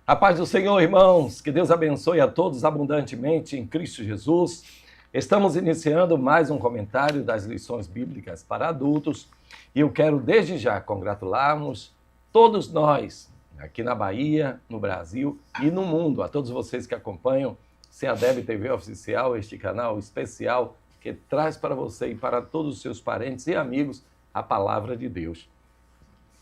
A paz do Senhor, irmãos, que Deus abençoe a todos abundantemente em Cristo Jesus. Estamos iniciando mais um comentário das lições bíblicas para adultos e eu quero desde já congratularmos todos nós, aqui na Bahia, no Brasil e no mundo, a todos vocês que acompanham CADEB TV Oficial, este canal especial que traz para você e para todos os seus parentes e amigos a palavra de Deus.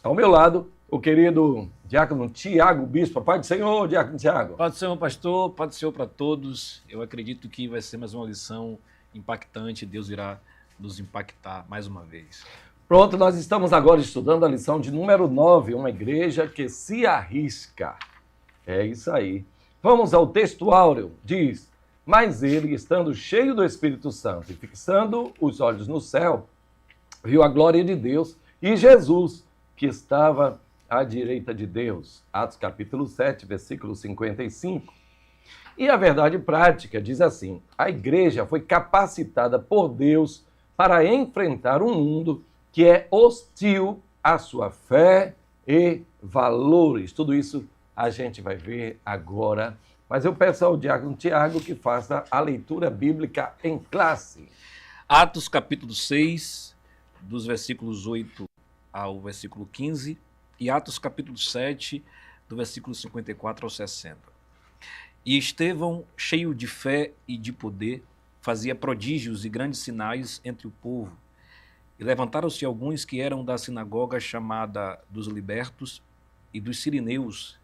Ao meu lado, o querido diácono Tiago Bispo. Paz do Senhor, diácono Tiago. Paz do Senhor, pastor. Paz do Senhor para todos. Eu acredito que vai ser mais uma lição impactante. Deus irá nos impactar mais uma vez. Pronto, nós estamos agora estudando a lição de número 9, uma igreja que se arrisca. É isso aí. Vamos ao texto áureo. Diz: mas ele, estando cheio do Espírito Santo e fixando os olhos no céu, viu a glória de Deus e Jesus, que estava à direita de Deus. Atos capítulo 7, versículo 55. E a verdade prática diz assim: a igreja foi capacitada por Deus para enfrentar um mundo que é hostil à sua fé e valores. Tudo isso a gente vai ver agora. Mas eu peço ao diácono Tiago que faça a leitura bíblica em classe. Atos capítulo 6, dos versículos 8 ao versículo 15, e Atos capítulo 7, do versículo 54 ao 60. E Estevão, cheio de fé e de poder, fazia prodígios e grandes sinais entre o povo. E levantaram-se alguns que eram da sinagoga chamada dos libertos, e dos sirineus,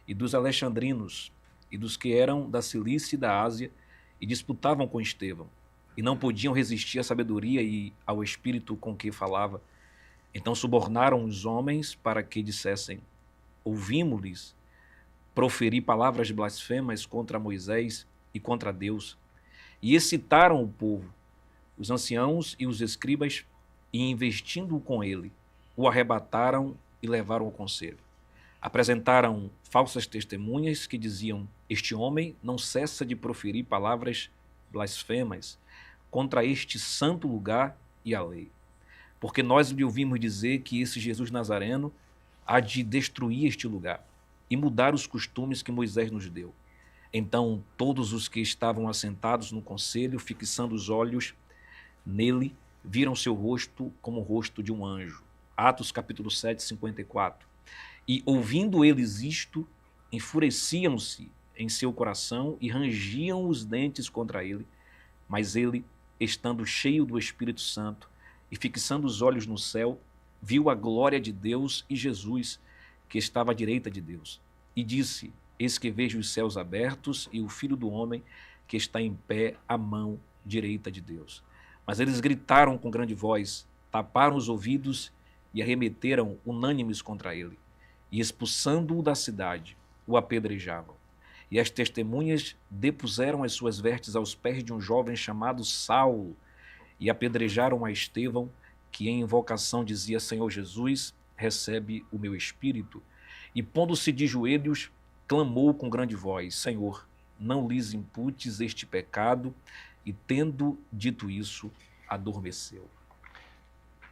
e dos alexandrinos, e dos que eram da Cilícia e da Ásia, e disputavam com Estevão, e não podiam resistir à sabedoria e ao espírito com que falava. Então subornaram os homens para que dissessem: ouvimos-lhes proferir palavras blasfemas contra Moisés e contra Deus. E excitaram o povo, os anciãos e os escribas, e investindo-o com ele, o arrebataram e levaram ao conselho. Apresentaram falsas testemunhas que diziam: este homem não cessa de proferir palavras blasfemas contra este santo lugar e a lei. Porque nós lhe ouvimos dizer que esse Jesus Nazareno há de destruir este lugar e mudar os costumes que Moisés nos deu. Então todos os que estavam assentados no conselho, fixando os olhos nele, viram seu rosto como o rosto de um anjo. Atos capítulo 7, 54. E ouvindo eles isto, enfureciam-se em seu coração e rangiam os dentes contra ele. Mas ele, estando cheio do Espírito Santo, e fixando os olhos no céu, viu a glória de Deus e Jesus, que estava à direita de Deus. E disse: eis que vejo os céus abertos e o Filho do Homem, que está em pé à mão direita de Deus. Mas eles gritaram com grande voz, taparam os ouvidos e arremeteram unânimes contra ele. E expulsando-o da cidade, o apedrejavam. E as testemunhas depuseram as suas vestes aos pés de um jovem chamado Saulo, e apedrejaram a Estevão, que em invocação dizia: Senhor Jesus, recebe o meu espírito. E pondo-se de joelhos, clamou com grande voz: Senhor, não lhes imputes este pecado. E tendo dito isso, adormeceu.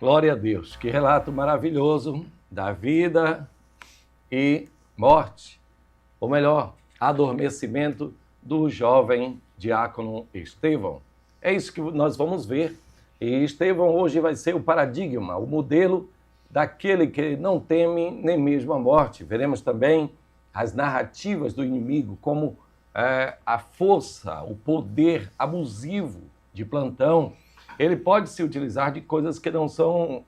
Glória a Deus. Que relato maravilhoso da vida e morte. Ou melhor, adormecimento do jovem diácono Estevão. É isso que nós vamos ver. E Estevão hoje vai ser o paradigma, o modelo daquele que não teme nem mesmo a morte. Veremos também as narrativas do inimigo, como a força, o poder abusivo de plantão. Ele pode se utilizar de coisas que não são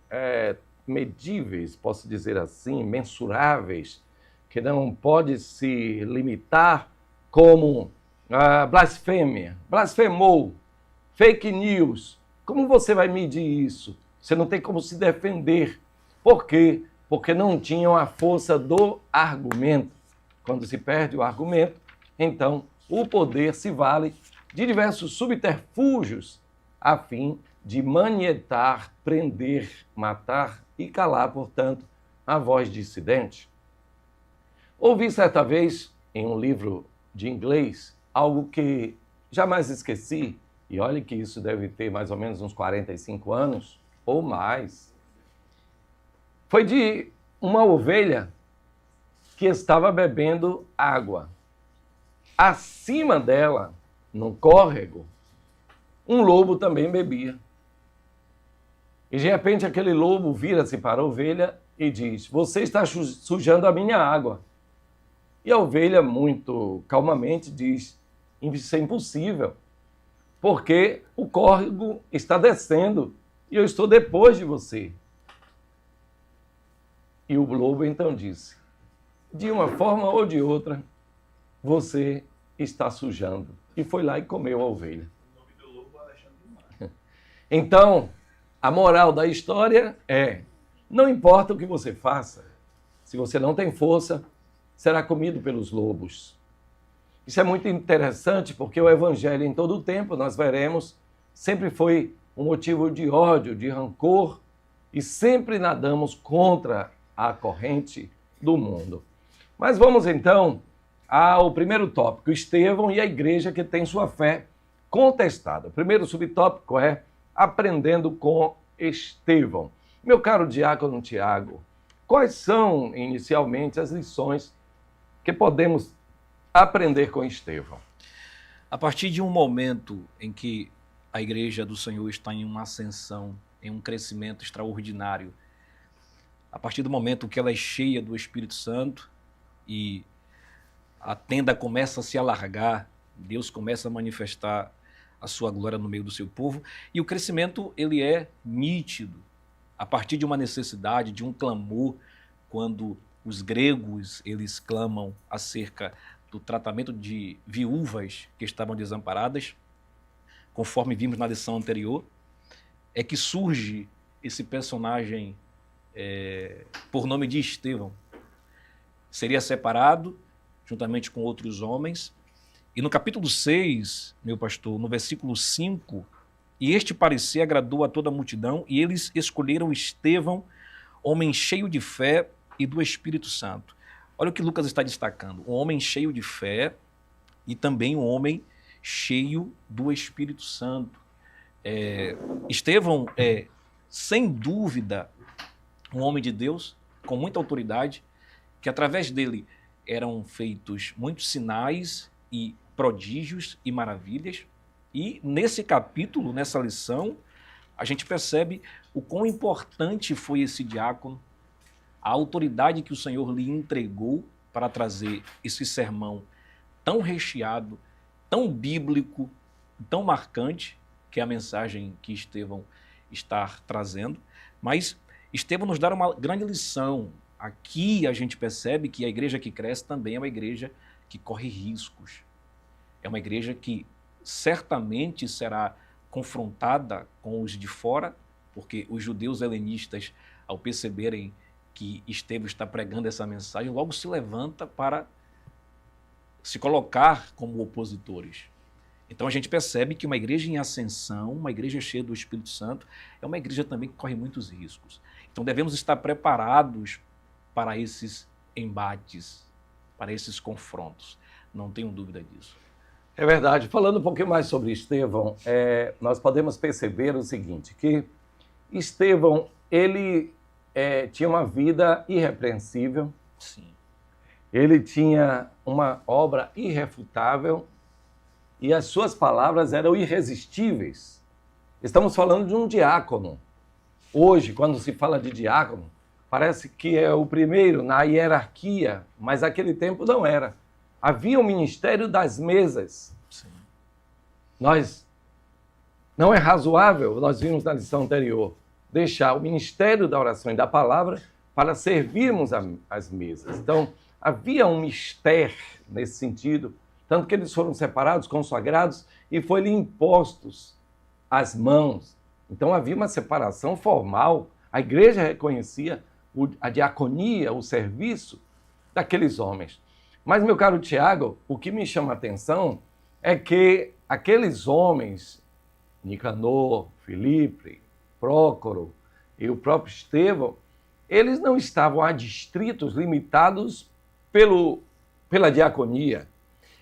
medíveis, posso dizer assim, mensuráveis, que não pode se limitar como blasfêmia, blasfemou, fake news. Como você vai medir isso? Você não tem como se defender. Por quê? Porque não tinham a força do argumento. Quando se perde o argumento, então o poder se vale de diversos subterfúgios a fim de manietar, prender, matar e calar, portanto, a voz dissidente. Ouvi certa vez, em um livro de inglês, algo que jamais esqueci, e olha que isso deve ter mais ou menos uns 45 anos ou mais. Foi de uma ovelha que estava bebendo água. Acima dela, num córrego, um lobo também bebia. E de repente aquele lobo vira-se para a ovelha e diz: você está sujando a minha água. E a ovelha, muito calmamente, diz: isso é impossível, porque o córrego está descendo e eu estou depois de você. E o lobo então disse: de uma forma ou de outra, você está sujando. E foi lá e comeu a ovelha. O nome do lobo é Alexandre. Então, a moral da história é: não importa o que você faça, se você não tem força, será comido pelos lobos. Isso é muito interessante porque o evangelho, em todo o tempo, nós veremos, sempre foi um motivo de ódio, de rancor, e sempre nadamos contra a corrente do mundo. Mas vamos então ao primeiro tópico: Estevão e a igreja que tem sua fé contestada. O primeiro subtópico é aprendendo com Estevão. Meu caro diácono Tiago, quais são inicialmente as lições que podemos aprender com Estevão? A partir de um momento em que a igreja do Senhor está em uma ascensão, em um crescimento extraordinário, a partir do momento que ela é cheia do Espírito Santo e a tenda começa a se alargar, Deus começa a manifestar a sua glória no meio do seu povo, e o crescimento ele é nítido, a partir de uma necessidade, de um clamor, quando os gregos eles clamam acerca do tratamento de viúvas que estavam desamparadas, conforme vimos na lição anterior, é que surge esse personagem por nome de Estevão. Seria separado juntamente com outros homens. E no capítulo 6, meu pastor, no versículo 5, e este parecer agradou a toda a multidão, e eles escolheram Estevão, homem cheio de fé e do Espírito Santo. Olha o que Lucas está destacando: um homem cheio de fé e também um homem cheio do Espírito Santo. Estevão é, sem dúvida, um homem de Deus, com muita autoridade, que através dele eram feitos muitos sinais e prodígios e maravilhas. E nesse capítulo, nessa lição, a gente percebe o quão importante foi esse diácono, a autoridade que o Senhor lhe entregou para trazer esse sermão tão recheado, tão bíblico, tão marcante, que é a mensagem que Estevão está trazendo. Mas Estevão nos dá uma grande lição. Aqui a gente percebe que a igreja que cresce também é uma igreja que corre riscos. É uma igreja que certamente será confrontada com os de fora, porque os judeus helenistas, ao perceberem que Estevão está pregando essa mensagem, logo se levanta para se colocar como opositores. Então a gente percebe que uma igreja em ascensão, uma igreja cheia do Espírito Santo, é uma igreja também que corre muitos riscos. Então devemos estar preparados para esses embates, para esses confrontos. Não tenho dúvida disso. É verdade. Falando um pouquinho mais sobre Estevão, nós podemos perceber o seguinte, que Estevão, ele tinha uma vida irrepreensível. Sim. Ele tinha uma obra irrefutável e as suas palavras eram irresistíveis. Estamos falando de um diácono. Hoje, quando se fala de diácono, parece que é o primeiro na hierarquia, mas naquele tempo não era. Havia o ministério das mesas. Sim. Não é razoável, nós vimos na lição anterior, deixar o ministério da oração e da palavra para servirmos as mesas. Então, havia um mistério nesse sentido, tanto que eles foram separados, consagrados, e foi-lhe impostos as mãos. Então, havia uma separação formal. A igreja reconhecia a diaconia, o serviço daqueles homens. Mas, meu caro Tiago, o que me chama a atenção é que aqueles homens, Nicanor, Filipe, Prócoro e o próprio Estevão, eles não estavam adstritos, limitados pela diaconia.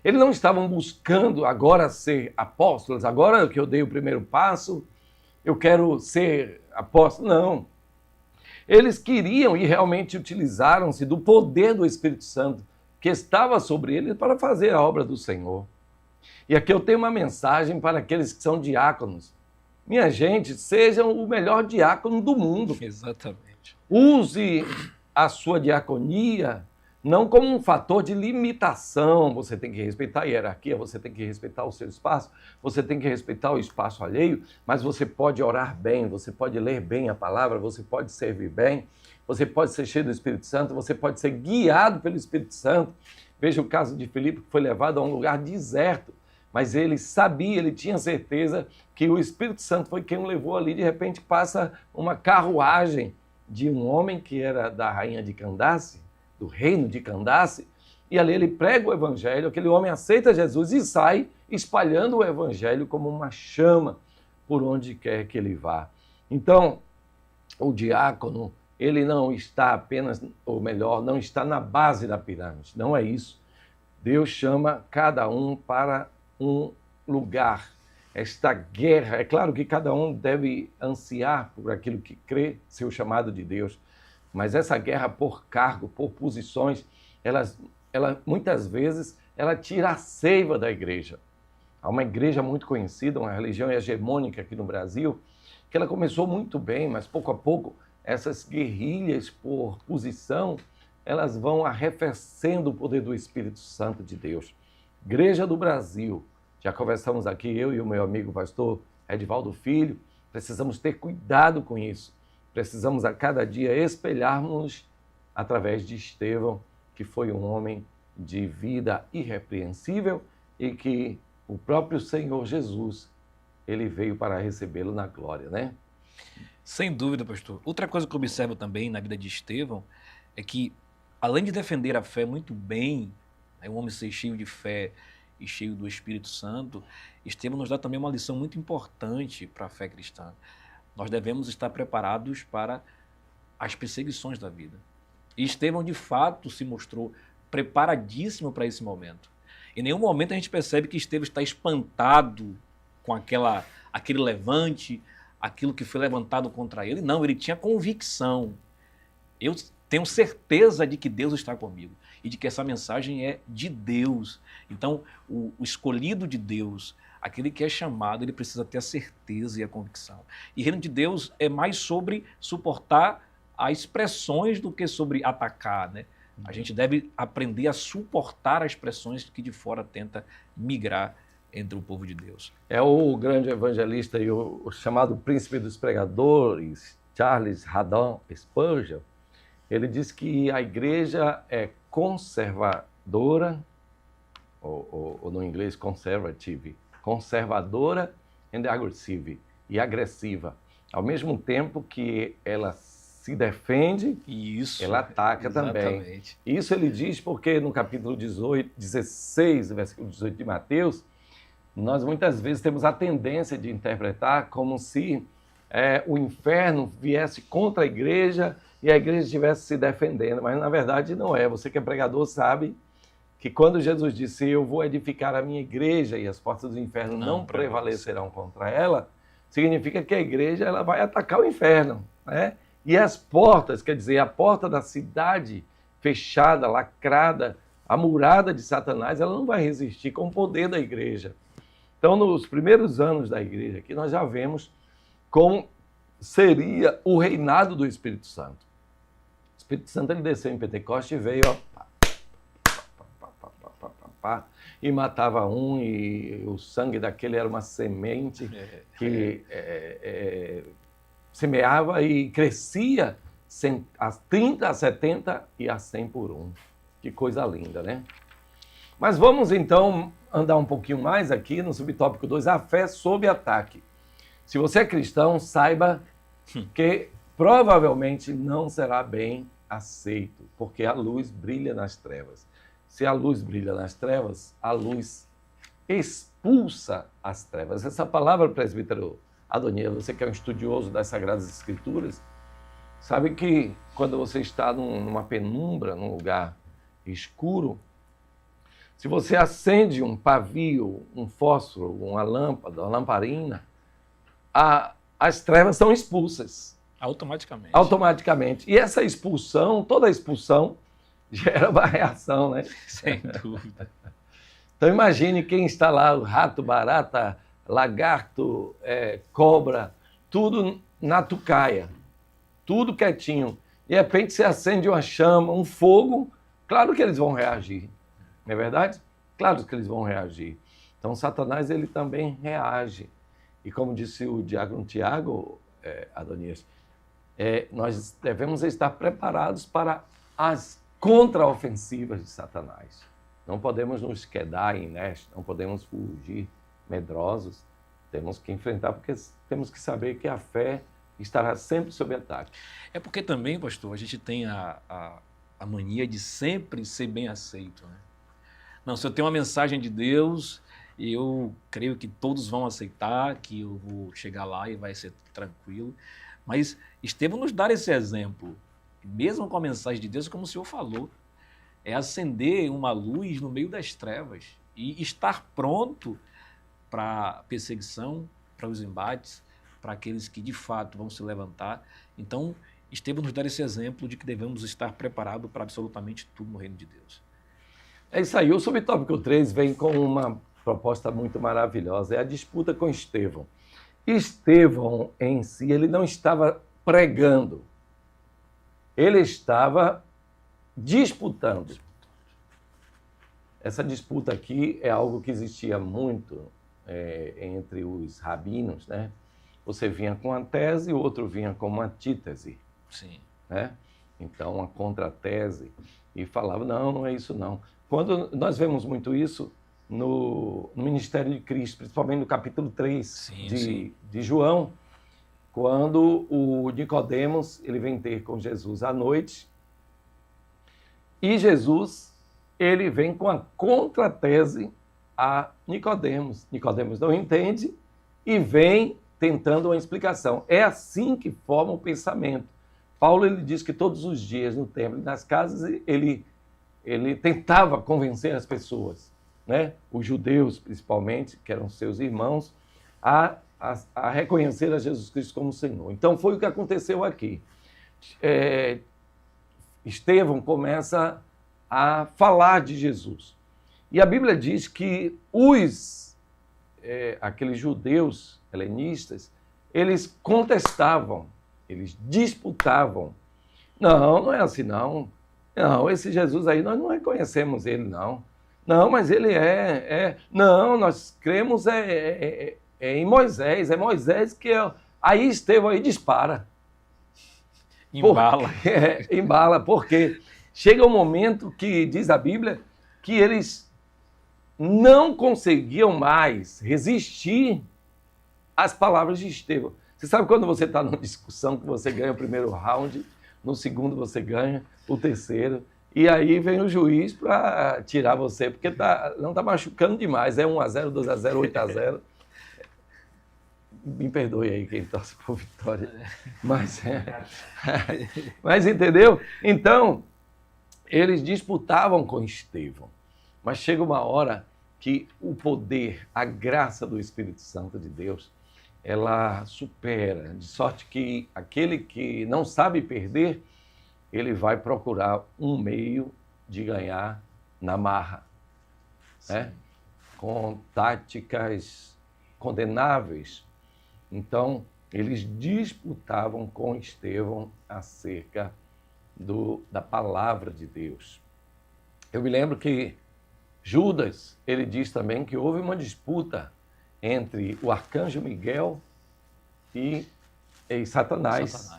Eles não estavam buscando agora ser apóstolos, agora que eu dei o primeiro passo, eu quero ser apóstolo. Não. Eles queriam e realmente utilizaram-se do poder do Espírito Santo que estava sobre eles para fazer a obra do Senhor. E aqui eu tenho uma mensagem para aqueles que são diáconos. Minha gente, sejam o melhor diácono do mundo. Exatamente. Use a sua diaconia não como um fator de limitação. Você tem que respeitar a hierarquia, você tem que respeitar o seu espaço, você tem que respeitar o espaço alheio, mas você pode orar bem, você pode ler bem a palavra, você pode servir bem, você pode ser cheio do Espírito Santo, você pode ser guiado pelo Espírito Santo. Veja o caso de Filipe, que foi levado a um lugar deserto, mas ele sabia, ele tinha certeza que o Espírito Santo foi quem o levou ali. De repente passa uma carruagem de um homem que era da rainha de Candace, do reino de Candace, e ali ele prega o evangelho, aquele homem aceita Jesus e sai espalhando o evangelho como uma chama por onde quer que ele vá. Então, o diácono, ele não está apenas, ou melhor, não está na base da pirâmide, não é isso. Deus chama cada um para um lugar. Esta guerra, é claro que cada um deve ansiar por aquilo que crê ser o chamado de Deus, mas essa guerra por cargo, por posições, ela muitas vezes ela tira a seiva da igreja. Há uma igreja muito conhecida, uma religião hegemônica aqui no Brasil, que ela começou muito bem, mas pouco a pouco essas guerrilhas por posição, elas vão arrefecendo o poder do Espírito Santo de Deus. Igreja do Brasil, já conversamos aqui, eu e o meu amigo pastor Edivaldo Filho, precisamos ter cuidado com isso. Precisamos a cada dia espelharmos através de Estevão, que foi um homem de vida irrepreensível e que o próprio Senhor Jesus, ele veio para recebê-lo na glória, né? Sem dúvida, pastor. Outra coisa que eu observo também na vida de Estevão é que, além de defender a fé muito bem, um homem ser cheio de fé e cheio do Espírito Santo, Estevão nos dá também uma lição muito importante para a fé cristã. Nós devemos estar preparados para as perseguições da vida. E Estevão, de fato, se mostrou preparadíssimo para esse momento. Em nenhum momento a gente percebe que Estevão está espantado com aquele levante, aquilo que foi levantado contra ele. Não, ele tinha convicção. Eu tenho certeza de que Deus está comigo e de que essa mensagem é de Deus. Então, o escolhido de Deus, aquele que é chamado, ele precisa ter a certeza e a convicção. E o reino de Deus é mais sobre suportar as pressões do que sobre atacar, né? A gente deve aprender a suportar as pressões que de fora tenta migrar entre o povo de Deus. É o grande evangelista e o chamado príncipe dos pregadores, Charles Haddon Spurgeon. Ele diz que a igreja é conservadora, ou no inglês conservative, conservadora and aggressive, e agressiva. Ao mesmo tempo que ela se defende, ela ataca também. Isso ele diz porque no capítulo 16, versículo 18 de Mateus, nós muitas vezes temos a tendência de interpretar como se o inferno viesse contra a igreja e a igreja estivesse se defendendo, mas na verdade não é. Você que é pregador sabe que quando Jesus disse, eu vou edificar a minha igreja e as portas do inferno não prevalecerão contra ela, significa que a igreja ela vai atacar o inferno, né? E as portas, quer dizer, a porta da cidade fechada, lacrada, amurada de Satanás, ela não vai resistir com o poder da igreja. Então, nos primeiros anos da igreja aqui, nós já vemos como seria o reinado do Espírito Santo. O Espírito Santo ele desceu em Pentecoste e veio e matava um, e o sangue daquele era uma semente que semeava e crescia a 30, a 70 e a 100 por um. Que coisa linda, né? Mas vamos então andar um pouquinho mais aqui no subtópico 2, a fé sob ataque. Se você é cristão, saiba que provavelmente não será bem aceito, porque a luz brilha nas trevas. Se a luz brilha nas trevas, a luz expulsa as trevas. Essa palavra, presbítero Adonias, você que é um estudioso das Sagradas Escrituras, sabe que quando você está numa penumbra, num lugar escuro, se você acende um pavio, um fósforo, uma lâmpada, uma lamparina, as trevas são expulsas. Automaticamente. Automaticamente. E essa expulsão, toda expulsão, gera uma reação, né? Sem dúvida. Então imagine quem está lá, o rato, barata, lagarto, cobra, tudo na tucaia, tudo quietinho. De repente se acende uma chama, um fogo, claro que eles vão reagir, não é verdade? Claro que eles vão reagir. Então Satanás ele também reage. E como disse o diácono Tiago, Adonias, nós devemos estar preparados para as contraofensivas de Satanás. Não podemos nos quedar inertes, não podemos fugir medrosos. Temos que enfrentar, porque temos que saber que a fé estará sempre sob ataque. É porque também, pastor, a gente tem a mania de sempre ser bem aceito, né? Não, se eu tenho uma mensagem de Deus, eu creio que todos vão aceitar, que eu vou chegar lá e vai ser tranquilo. Mas Estevão nos dá esse exemplo. Mesmo com a mensagem de Deus, como o senhor falou, é acender uma luz no meio das trevas e estar pronto para a perseguição, para os embates, para aqueles que de fato vão se levantar. Então, Estevão nos dá esse exemplo de que devemos estar preparados para absolutamente tudo no reino de Deus. É isso aí. O subtópico 3 vem com uma proposta muito maravilhosa, é a disputa com Estevão. Estevão em si, ele não estava pregando, ele estava disputando. Essa disputa aqui é algo que existia muito entre os rabinos, né? Você vinha com uma tese, o outro vinha com uma antítese. Sim. Né? Então, uma contratese, e falava, não é isso não. Quando nós vemos muito isso no ministério de Cristo, principalmente no capítulo 3 de João, quando o Nicodemos ele vem ter com Jesus à noite, e Jesus ele vem com a contratese a Nicodemos. Nicodemos não entende e vem tentando uma explicação. É assim que forma o pensamento. Paulo ele diz que todos os dias no templo e nas casas ele tentava convencer as pessoas, né? Os judeus principalmente, que eram seus irmãos, a reconhecer a Jesus Cristo como Senhor. Então foi o que aconteceu aqui. Estevão começa a falar de Jesus. E a Bíblia diz que aqueles judeus helenistas, eles contestavam, eles disputavam. Não é assim não. Não, esse Jesus aí, nós não reconhecemos ele não. Não, mas ele Não, nós cremos em Moisés, é Moisés que é... Aí Estevão aí dispara. Embala. Embala, porque chega um momento que, diz a Bíblia, que eles não conseguiam mais resistir às palavras de Estevão. Você sabe quando você está numa discussão que você ganha o primeiro round, no segundo você ganha o terceiro, e aí vem o juiz para tirar você, porque não está machucando demais, é 1-0, 2-0, 8-0. Me perdoe aí quem torce por vitória. Mas entendeu? Então, eles disputavam com Estevão. Mas chega uma hora que o poder, a graça do Espírito Santo de Deus, ela supera, de sorte que aquele que não sabe perder, ele vai procurar um meio de ganhar na marra, né? Com táticas condenáveis. Então, eles disputavam com Estevão acerca da palavra de Deus. Eu me lembro que Judas, ele diz também que houve uma disputa entre o arcanjo Miguel e Satanás,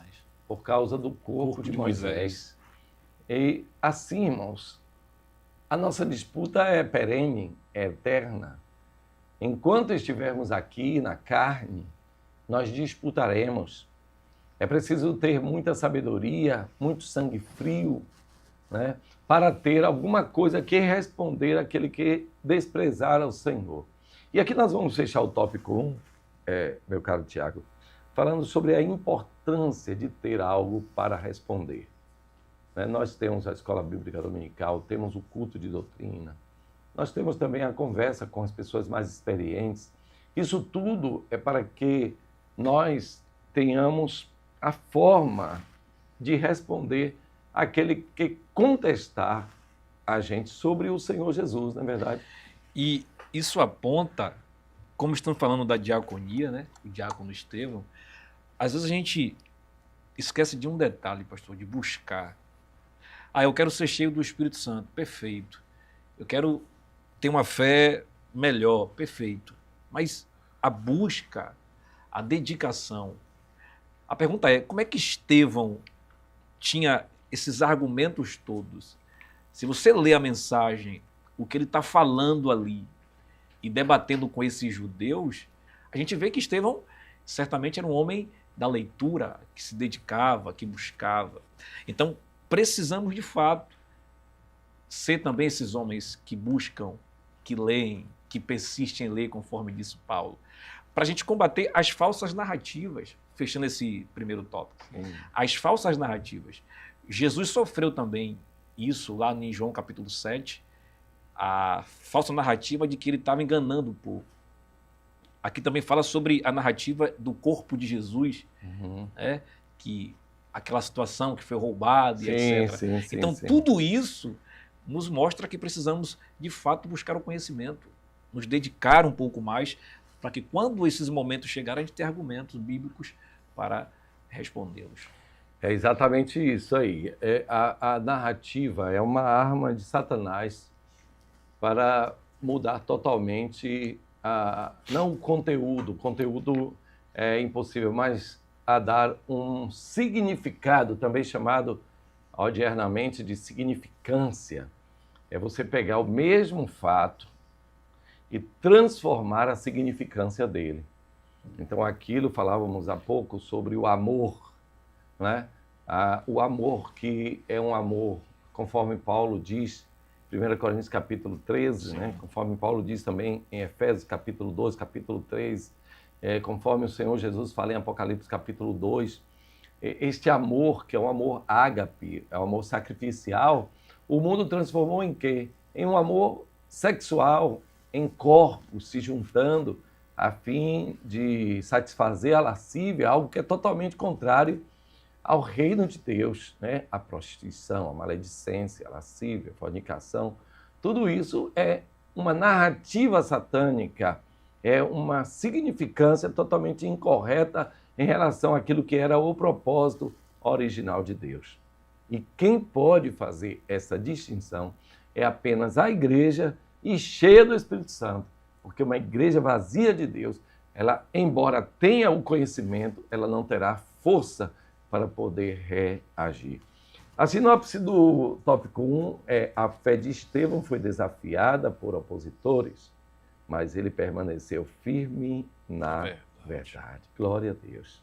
por causa do corpo de Moisés. E assim, irmãos, a nossa disputa é perene, é eterna. Enquanto estivermos aqui na carne, nós disputaremos. É preciso ter muita sabedoria, muito sangue frio, né, para ter alguma coisa que responder àquele que desprezar ao Senhor. E aqui nós vamos fechar o tópico 1, meu caro Tiago, falando sobre a importância de ter algo para responder. Nós temos a escola bíblica dominical, temos o culto de doutrina, nós temos também a conversa com as pessoas mais experientes. Isso tudo é para que nós tenhamos a forma de responder àquele que contestar a gente sobre o Senhor Jesus, não é verdade? E isso aponta, como estamos falando da diaconia, né? O diácono Estevão, às vezes a gente esquece de um detalhe, pastor, de buscar. Eu quero ser cheio do Espírito Santo, perfeito. Eu quero ter uma fé melhor, perfeito. Mas a busca, a dedicação. A pergunta é, como é que Estevão tinha esses argumentos todos? Se você lê a mensagem, o que ele está falando ali e debatendo com esses judeus, a gente vê que Estevão certamente era um homem da leitura, que se dedicava, que buscava. Então, precisamos de fato ser também esses homens que buscam, que leem, que persistem em ler, conforme disse Paulo, para a gente combater as falsas narrativas, fechando esse primeiro tópico. As falsas narrativas. Jesus sofreu também isso lá em João capítulo 7, a falsa narrativa de que ele estava enganando o povo. Aqui também fala sobre a narrativa do corpo de Jesus, né? Que aquela situação que foi roubada e etc. Então, tudo isso nos mostra que precisamos, de fato, buscar o conhecimento, nos dedicar um pouco mais, para que quando esses momentos chegarem, a gente tenha argumentos bíblicos para respondê-los. É exatamente isso aí. A narrativa é uma arma de Satanás para mudar totalmente, não o conteúdo é impossível, mas a dar um significado, também chamado odiernamente de significância. É você pegar o mesmo fato e transformar a significância dele. Então, aquilo falávamos há pouco sobre o amor, né? O amor que é um amor, conforme Paulo diz, 1 Coríntios capítulo 13, né? Conforme Paulo diz também em Efésios capítulo 12, capítulo 3, conforme o Senhor Jesus fala em Apocalipse capítulo 2, este amor, que é um amor ágape, é um amor sacrificial, o mundo transformou em quê? Em um amor sexual, em corpos se juntando, a fim de satisfazer a lascívia, algo que é totalmente contrário ao reino de Deus, né? A prostituição, a maledicência, a lascívia, a fornicação, tudo isso é uma narrativa satânica, é uma significância totalmente incorreta em relação àquilo que era o propósito original de Deus. E quem pode fazer essa distinção é apenas a igreja e cheia do Espírito Santo, porque uma igreja vazia de Deus, ela, embora tenha o conhecimento, ela não terá força para poder reagir. A sinopse do tópico 1 é: a fé de Estevão foi desafiada por opositores, mas ele permaneceu firme na verdade. Glória a Deus.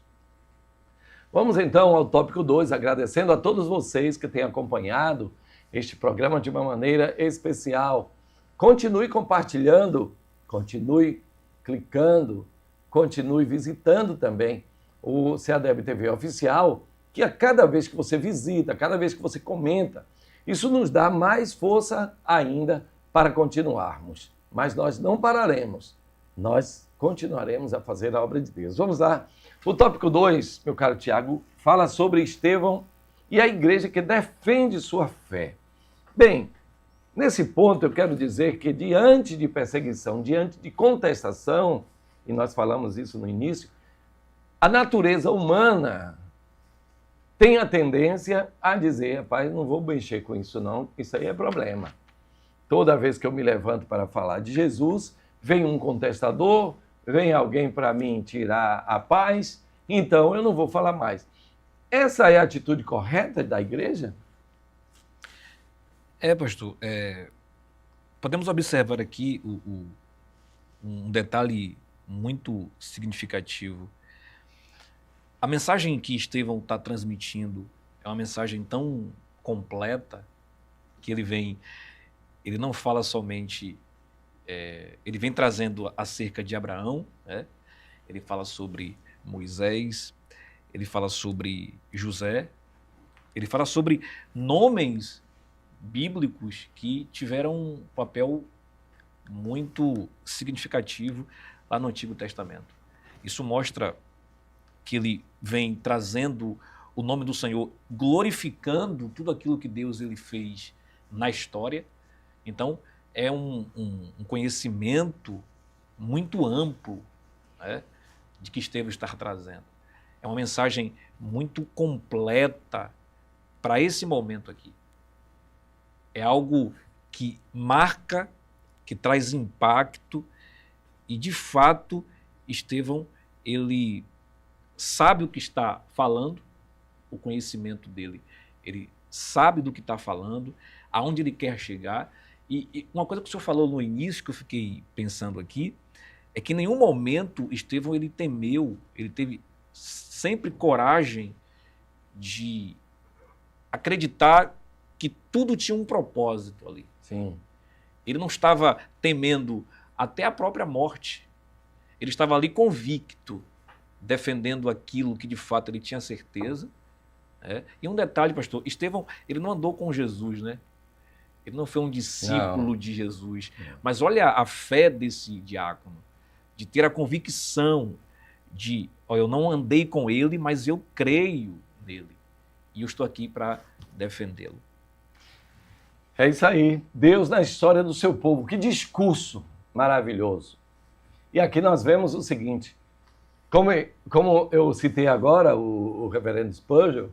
Vamos então ao tópico 2, agradecendo a todos vocês que têm acompanhado este programa de uma maneira especial. Continue compartilhando, continue clicando, continue visitando também o CADEB TV Oficial, que a cada vez que você visita, cada vez que você comenta, isso nos dá mais força ainda para continuarmos. Mas nós não pararemos, nós continuaremos a fazer a obra de Deus. Vamos lá. O tópico 2, meu caro Tiago, fala sobre Estevão e a igreja que defende sua fé. Bem, nesse ponto eu quero dizer que diante de perseguição, diante de contestação, e nós falamos isso no início, a natureza humana tem a tendência a dizer: rapaz, não vou mexer com isso não, isso aí é problema. Toda vez que eu me levanto para falar de Jesus, vem um contestador, vem alguém para mim tirar a paz, então eu não vou falar mais. Essa é a atitude correta da igreja? Pastor, podemos observar aqui um detalhe muito significativo. A mensagem que Estevão está transmitindo é uma mensagem tão completa que ele não fala somente, ele vem trazendo acerca de Abraão, né? Ele fala sobre Moisés, ele fala sobre José, ele fala sobre nomes bíblicos que tiveram um papel muito significativo lá no Antigo Testamento. Isso mostra que ele vem trazendo o nome do Senhor, glorificando tudo aquilo que Deus ele fez na história. Então, é um conhecimento muito amplo, né, de que Estevão está trazendo. É uma mensagem muito completa para esse momento aqui. É algo que marca, que traz impacto e, de fato, Estevão, ele sabe o que está falando, o conhecimento dele, ele sabe do que está falando, aonde ele quer chegar. E uma coisa que o senhor falou no início, que eu fiquei pensando aqui, é que em nenhum momento Estevão ele temeu, ele teve sempre coragem de acreditar que tudo tinha um propósito ali. Sim. Ele não estava temendo até a própria morte. Ele estava ali convicto, defendendo aquilo que de fato ele tinha certeza. Né? E um detalhe, pastor, Estevão, ele não andou com Jesus, né? Ele não foi um discípulo de Jesus. Mas olha a fé desse diácono, de ter a convicção de, eu não andei com ele, mas eu creio nele. E eu estou aqui para defendê-lo. É isso aí. Deus na história do seu povo. Que discurso maravilhoso. E aqui nós vemos o seguinte, como eu citei agora o reverendo Spurgeon,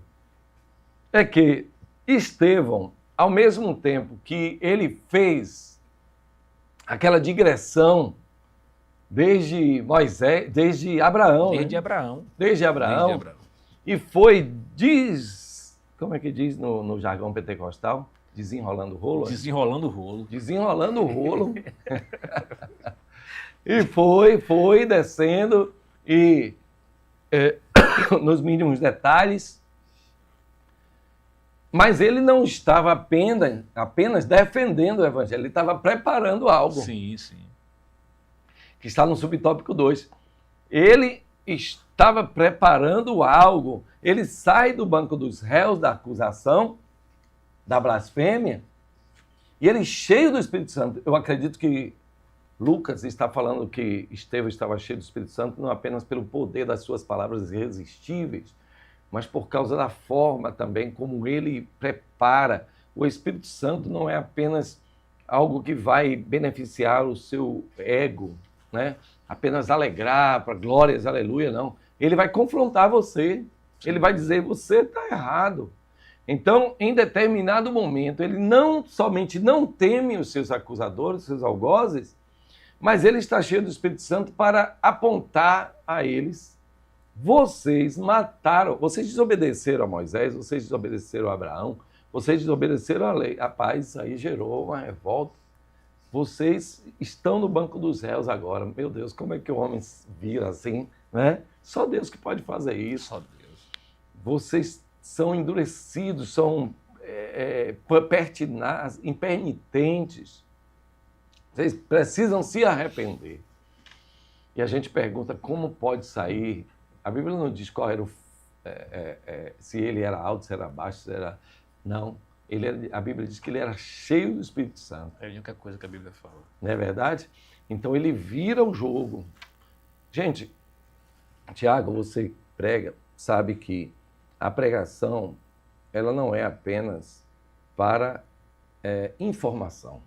é que Estevão, ao mesmo tempo que ele fez aquela digressão desde Moisés, desde Abraão. Desde Abraão. Desde Abraão. E foi, como é que diz no jargão pentecostal? Desenrolando o rolo? Desenrolando o rolo. Desenrolando o rolo. E foi descendo e nos mínimos detalhes. Mas ele não estava apenas defendendo o evangelho, ele estava preparando algo. Sim, sim. Que está no subtópico 2. Ele estava preparando algo. Ele sai do banco dos réus da acusação, da blasfêmia, e ele cheio do Espírito Santo. Eu acredito que Lucas está falando que Estevão estava cheio do Espírito Santo não apenas pelo poder das suas palavras irresistíveis, mas por causa da forma também como ele prepara. O Espírito Santo não é apenas algo que vai beneficiar o seu ego, né? Apenas alegrar, para glórias, aleluia, não. Ele vai confrontar você, ele vai dizer, você está errado. Então, em determinado momento, ele não somente não teme os seus acusadores, os seus algozes, mas ele está cheio do Espírito Santo para apontar a eles: vocês mataram, vocês desobedeceram a Moisés, vocês desobedeceram a Abraão, vocês desobedeceram a lei. Rapaz, isso aí gerou uma revolta. Vocês estão no banco dos réus agora. Meu Deus, como é que o homem vira assim, né? Só Deus que pode fazer isso. Só Deus. Vocês são endurecidos, são pertinazes, impenitentes. Vocês precisam se arrepender. E a gente pergunta como pode sair. A Bíblia não diz qual era se ele era alto, se era baixo, se era... Não. A Bíblia diz que ele era cheio do Espírito Santo. É a única coisa que a Bíblia fala. Não é verdade? Então ele vira o jogo. Gente, Tiago, você prega, sabe que a pregação ela não é apenas para informação.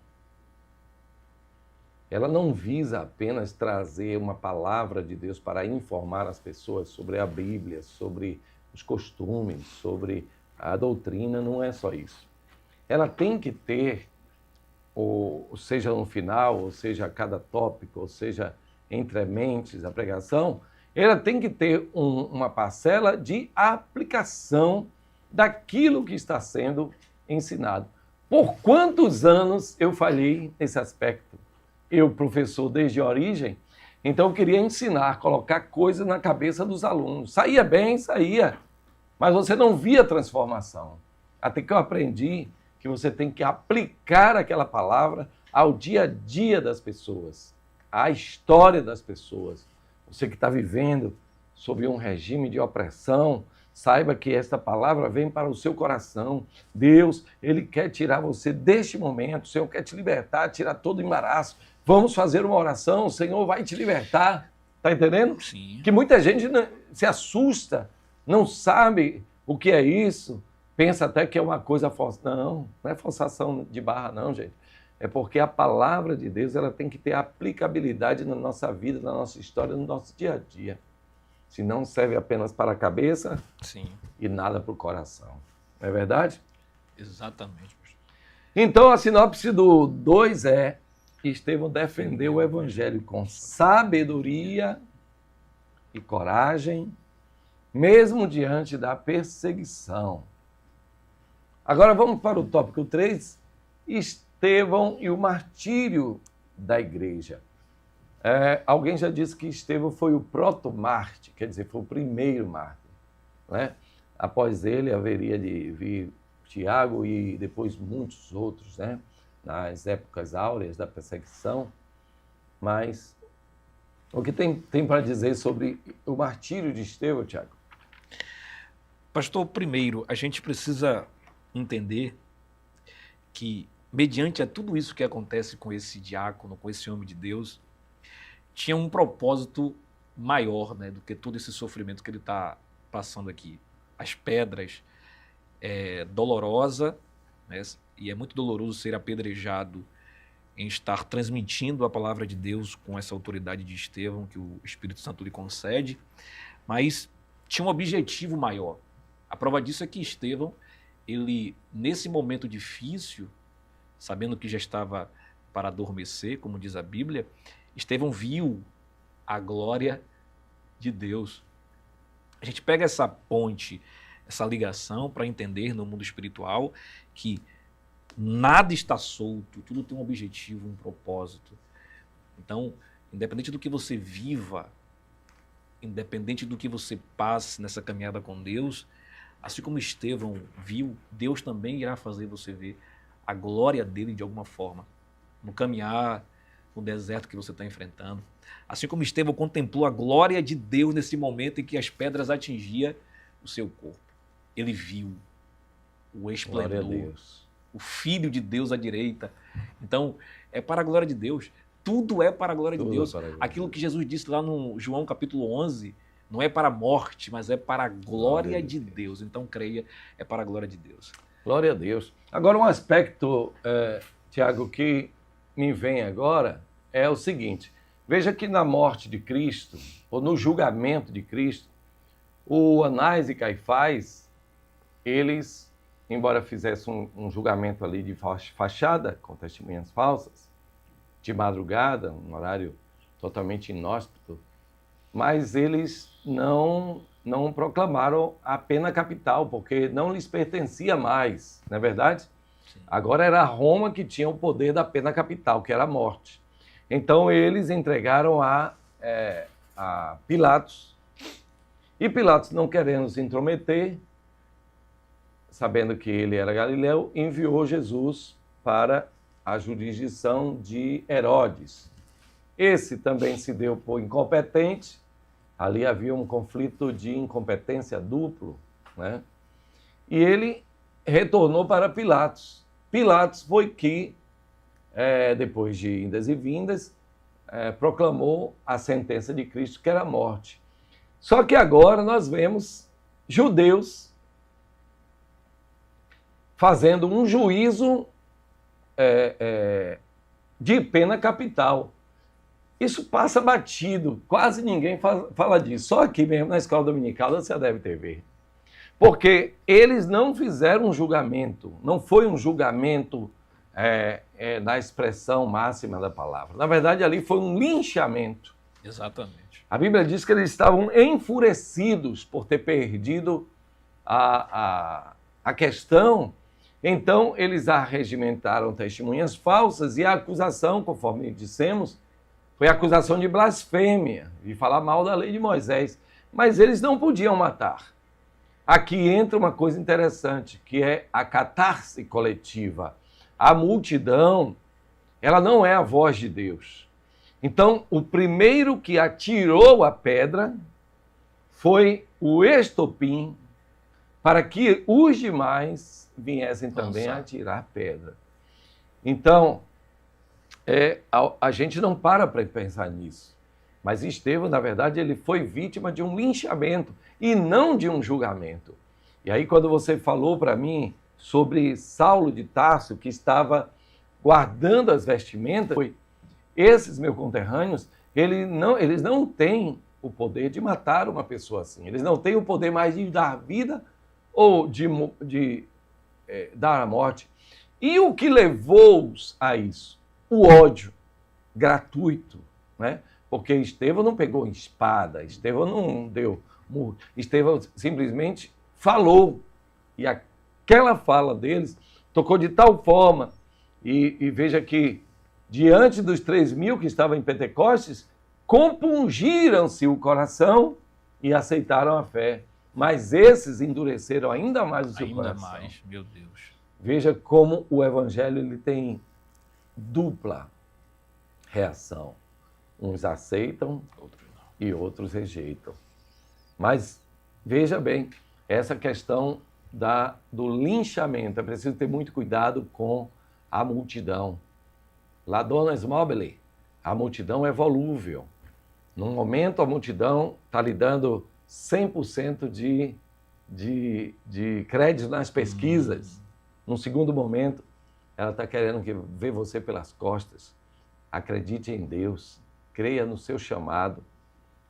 Ela não visa apenas trazer uma palavra de Deus para informar as pessoas sobre a Bíblia, sobre os costumes, sobre a doutrina, não é só isso. Ela tem que ter, ou seja no final, ou seja a cada tópico, ou seja entre mentes, a pregação, ela tem que ter uma parcela de aplicação daquilo que está sendo ensinado. Por quantos anos eu falhei nesse aspecto? Eu, professor desde a origem, então eu queria ensinar, colocar coisas na cabeça dos alunos. Saía bem, saía, mas você não via transformação. Até que eu aprendi que você tem que aplicar aquela palavra ao dia a dia das pessoas, à história das pessoas. Você que está vivendo sob um regime de opressão, saiba que esta palavra vem para o seu coração. Deus, Ele quer tirar você deste momento, o Senhor quer te libertar, tirar todo o embaraço. Vamos fazer uma oração, o Senhor vai te libertar. Está entendendo? Sim. Que muita gente se assusta, não sabe o que é isso, pensa até que é uma coisa força. Não, não é forçação de barra não, gente. É porque a palavra de Deus ela tem que ter aplicabilidade na nossa vida, na nossa história, no nosso dia a dia. Senão serve apenas para a cabeça Sim. e nada para o coração. Não é verdade? Exatamente, pastor. Então a sinopse do 2 é: Estevão defendeu o evangelho com sabedoria e coragem, mesmo diante da perseguição. Agora vamos para o tópico 3, Estevão e o martírio da igreja. Alguém já disse que Estevão foi o proto-mártir, quer dizer, foi o primeiro mártir, né? Após ele haveria de vir Tiago e depois muitos outros, né? Nas épocas áureas da perseguição. Mas o que tem para dizer sobre o martírio de Estevão, Tiago? Pastor, primeiro, a gente precisa entender que, mediante a tudo isso que acontece com esse diácono, com esse homem de Deus, tinha um propósito maior, né, do que todo esse sofrimento que ele está passando aqui. As pedras, é dolorosa, né, e é muito doloroso ser apedrejado em estar transmitindo a palavra de Deus com essa autoridade de Estevão que o Espírito Santo lhe concede, mas tinha um objetivo maior. A prova disso é que Estevão, ele, nesse momento difícil, sabendo que já estava para adormecer, como diz a Bíblia, Estevão viu a glória de Deus. A gente pega essa ponte, essa ligação para entender no mundo espiritual que nada está solto, tudo tem um objetivo, um propósito. Então, independente do que você viva, independente do que você passe nessa caminhada com Deus, assim como Estevão viu, Deus também irá fazer você ver a glória dele de alguma forma, no caminhar, no deserto que você está enfrentando. Assim como Estevão contemplou a glória de Deus nesse momento em que as pedras atingiam o seu corpo. Ele viu o esplendor, o Filho de Deus à direita. Então, é para a glória de Deus. Tudo é para a glória de Deus. Aquilo que Jesus disse lá no João capítulo 11, não é para a morte, mas é para a glória de Deus. Então, creia, é para a glória de Deus. Glória a Deus. Agora, um aspecto, Tiago, que me vem agora é o seguinte. Veja que na morte de Cristo, ou no julgamento de Cristo, o Anás e Caifás, eles, embora fizessem um julgamento ali de fachada, com testemunhas falsas, de madrugada, um horário totalmente inóspito, mas eles não proclamaram a pena capital, porque não lhes pertencia mais, não é verdade? Sim. Agora era Roma que tinha o poder da pena capital, que era a morte. Então eles entregaram a Pilatos, e Pilatos, não querendo se intrometer, sabendo que ele era galileu, enviou Jesus para a jurisdição de Herodes. Esse também se deu por incompetente, ali havia um conflito de incompetência duplo, né? E ele retornou para Pilatos. Pilatos foi que, depois de indas e vindas, proclamou a sentença de Cristo, que era a morte. Só que agora nós vemos judeus fazendo um juízo de pena capital. Isso passa batido, quase ninguém fala disso. Só aqui mesmo na escola dominical você deve ter visto. Porque eles não fizeram um julgamento, não foi um julgamento na expressão máxima da palavra. Na verdade, ali foi um linchamento. Exatamente. A Bíblia diz que eles estavam enfurecidos por ter perdido a questão. Então, eles arregimentaram testemunhas falsas e a acusação, conforme dissemos, foi a acusação de blasfêmia, de falar mal da lei de Moisés. Mas eles não podiam matar. Aqui entra uma coisa interessante, que é a catarse coletiva. A multidão, ela não é a voz de Deus. Então, o primeiro que atirou a pedra foi o estopim para que os demais viessem também a atirar pedra. Então, a gente não para pensar nisso. Mas Estevão, na verdade, ele foi vítima de um linchamento e não de um julgamento. E aí, quando você falou para mim sobre Saulo de Tarso, que estava guardando as vestimentas, esses meus conterrâneos, eles não têm o poder de matar uma pessoa assim. Eles não têm o poder mais de dar vida ou de dar a morte. E o que levou-os a isso? O ódio gratuito, né? Porque Estevão não pegou espada, Estevão não deu murro, Estevão simplesmente falou. E aquela fala deles tocou de tal forma, e veja que diante dos 3.000 que estavam em Pentecostes, compungiram-se o coração e aceitaram a fé. Mas esses endureceram ainda mais o seu coração. Ainda mais, meu Deus. Veja como o evangelho ele tem dupla reação. Uns aceitam e outros rejeitam. Mas veja bem, essa questão do linchamento, é preciso ter muito cuidado com a multidão. Ladonas mobile, a multidão é volúvel. Num momento, a multidão está lhe dando 100% de crédito nas pesquisas. Num segundo momento, ela está querendo ver você pelas costas. Acredite em Deus, creia no seu chamado,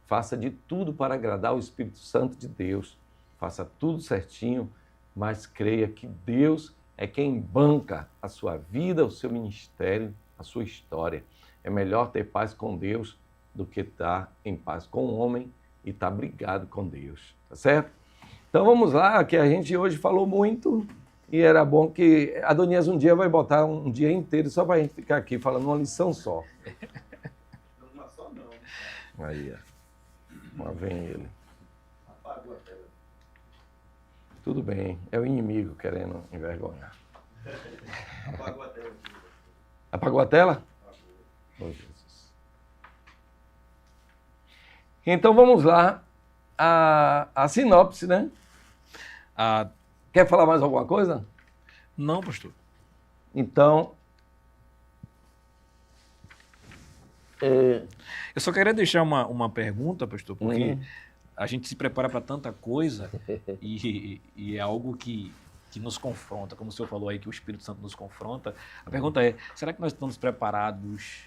faça de tudo para agradar o Espírito Santo de Deus, faça tudo certinho, mas creia que Deus é quem banca a sua vida, o seu ministério, a sua história. É melhor ter paz com Deus do que estar em paz com o homem e estar brigado com Deus, tá certo? Então vamos lá, que a gente hoje falou muito e era bom que a Adonias um dia vai botar um dia inteiro só para a gente ficar aqui falando uma lição só. Uma só não. Aí, ó. Lá vem ele. Apagou a tela. Tudo bem, é o inimigo querendo envergonhar. Apagou a tela. Apagou a tela? Apagou. Oh, Jesus. Então vamos lá, a sinopse, né? Quer falar mais alguma coisa? Não, pastor. Então, Eu só queria deixar uma pergunta, pastor, porque Uhum. a gente se prepara para tanta coisa e é algo que nos confronta, como o senhor falou aí, que o Espírito Santo nos confronta. A pergunta é, será que nós estamos preparados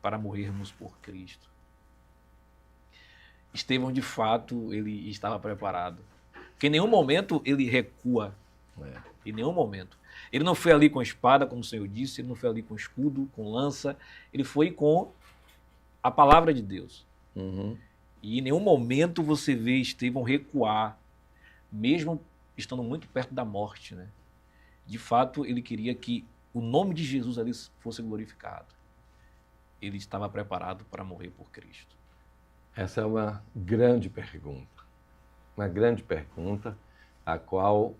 para morrermos por Cristo? Estevão, de fato, ele estava preparado. Porque em nenhum momento ele recua. Em nenhum momento. Ele não foi ali com espada, como o Senhor disse, ele não foi ali com escudo, com lança, ele foi com a palavra de Deus. Uhum. E em nenhum momento você vê Estevão recuar, mesmo estando muito perto da morte, né? De fato, ele queria que o nome de Jesus ali fosse glorificado. Ele estava preparado para morrer por Cristo. Essa é uma grande pergunta. Uma grande pergunta, a qual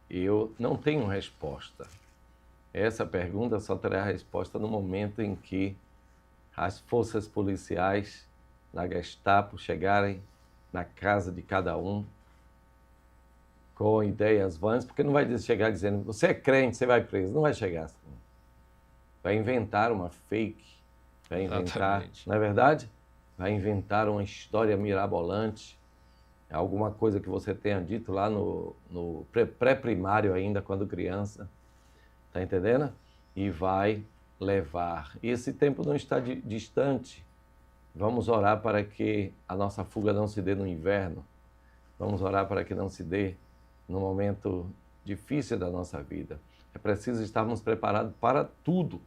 eu não tenho resposta. Essa pergunta só terá resposta no momento em que as forças policiais da Gestapo chegarem na casa de cada um com ideias vãs, porque não vai chegar dizendo, você é crente, você vai preso. Não vai chegar assim. Vai inventar uma fake, vai inventar, Exatamente. não é verdade? Vai inventar uma história mirabolante, alguma coisa que você tenha dito lá no pré-primário ainda, quando criança, tá entendendo? E vai levar. E esse tempo não está distante. Vamos orar para que a nossa fuga não se dê no inverno. Vamos orar para que não se dê no momento difícil da nossa vida. É preciso estarmos preparados para tudo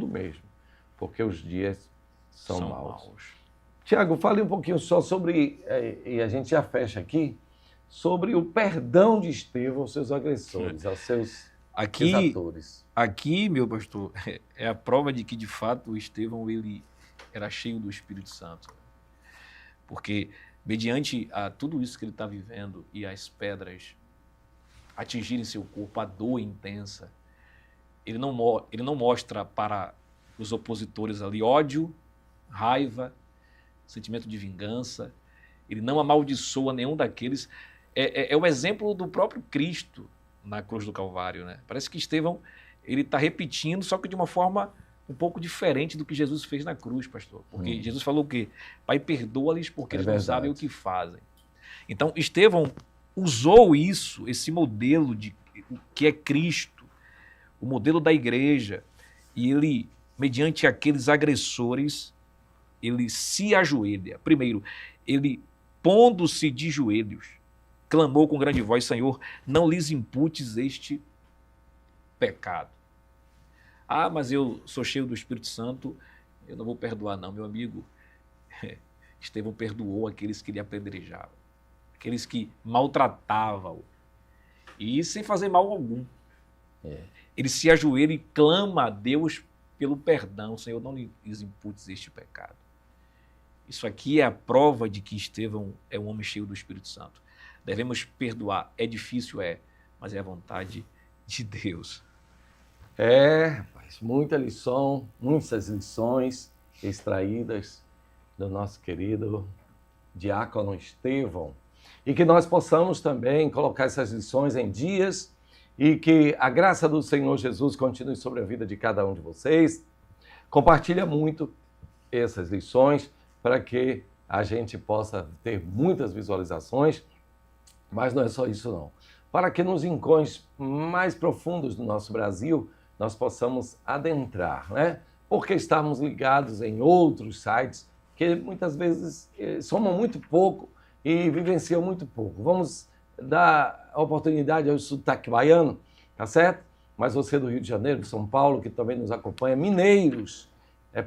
mesmo, porque os dias são maus. Tiago, fale um pouquinho só sobre, e a gente já fecha aqui, sobre o perdão de Estevão aos seus agressores, aos seus exatores. Aqui, meu pastor, é a prova de que, de fato, o Estevão ele era cheio do Espírito Santo. Porque, mediante a tudo isso que ele está vivendo e as pedras atingirem seu corpo, a dor intensa, ele não mostra para os opositores ali ódio, raiva, sentimento de vingança, ele não amaldiçoa nenhum daqueles. É o exemplo do próprio Cristo na cruz do Calvário, né? Parece que Estevão ele está repetindo, só que de uma forma um pouco diferente do que Jesus fez na cruz, pastor. Porque Jesus falou o quê? Pai, perdoa-lhes porque eles não sabem o que fazem. Então, Estevão usou isso, esse modelo de que é Cristo, o modelo da igreja, e ele, mediante aqueles agressores, ele se ajoelha. Primeiro, ele, pondo-se de joelhos, clamou com grande voz: Senhor, não lhes imputes este pecado. Ah, mas eu sou cheio do Espírito Santo, eu não vou perdoar não, meu amigo. Estevão perdoou aqueles que lhe apedrejavam, aqueles que maltratavam, e sem fazer mal algum. Ele se ajoelha e clama a Deus pelo perdão. Senhor, não lhes imputes este pecado. Isso aqui é a prova de que Estevão é um homem cheio do Espírito Santo. Devemos perdoar. É difícil, mas é a vontade de Deus. Rapaz, muitas lições extraídas do nosso querido diácono Estevão. E que nós possamos também colocar essas lições em dias e que a graça do Senhor Jesus continue sobre a vida de cada um de vocês. Compartilha muito essas lições para que a gente possa ter muitas visualizações, mas não é só isso não. Para que nos rincões mais profundos do nosso Brasil nós possamos adentrar, né? Porque estamos ligados em outros sites que muitas vezes somam muito pouco e vivenciam muito pouco. Vamos dar oportunidade ao sotaque baiano, tá certo? Mas você do Rio de Janeiro, de São Paulo, que também nos acompanha, mineiros,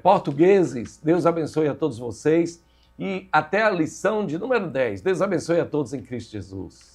portugueses, Deus abençoe a todos vocês e até a lição de número 10. Deus abençoe a todos em Cristo Jesus.